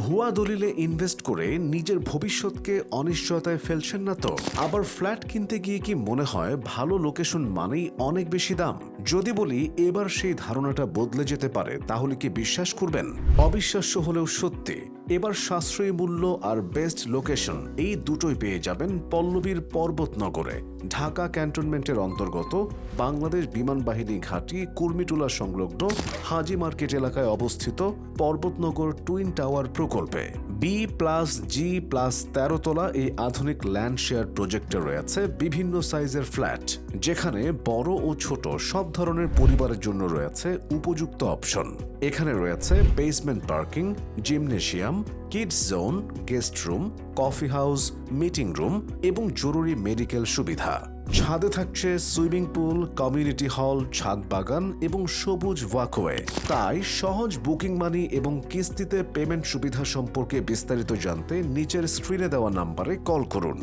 ভুয়া দলিলে ইনভেস্ট করে নিজের ভবিষ্যৎকে অনিশ্চয়তায় ফেলছেন না তো? আবার ফ্ল্যাট কিনতে গিয়ে কি মনে হয় ভালো লোকেশন মানেই অনেক বেশি দাম? যদি বলি এবার সেই ধারণাটা বদলে যেতে পারে, তাহলে কি বিশ্বাস করবেন? অবিশ্বাস্য হলেও সত্যি, এবার সাশ্রয়ী মূল্য আর বেস্ট লোকেশন এই দুটোই পেয়ে যাবেন পল্লবীর পর্বতনগরে। ঢাকা ক্যান্টনমেন্টের অন্তর্গত বাংলাদেশ বিমান বাহিনী ঘাঁটি কুর্মিটোলা সংলগ্ন হাজি মার্কেট এলাকায় অবস্থিত পর্বতনগর টুইন টাওয়ার প্রকল্পে B+G+13 তলা এই আধুনিক ল্যান্ড শেয়ার প্রজেক্টে রয়েছে বিভিন্ন সাইজের ফ্ল্যাট, যেখানে বড় ও ছোট সব ধরনের পরিবারের জন্য রয়েছে উপযুক্ত অপশন। এখানে রয়েছে basement parking, gymnasium, kids zone, guest room, coffee house, meeting room এবং জরুরি মেডিকেল সুবিধা। ছাদে থাকছে সুইমিং পুল, কমিউনিটি হল, ছাদ বাগান এবং সবুজ ওয়াকওয়ে। তাই সহজ বুকিং মানি এবং কিস্তিতে পেমেন্ট সুবিধা সম্পর্কে বিস্তারিত জানতে নিচের স্ক্রিনে দেওয়া নাম্বারে কল করুন।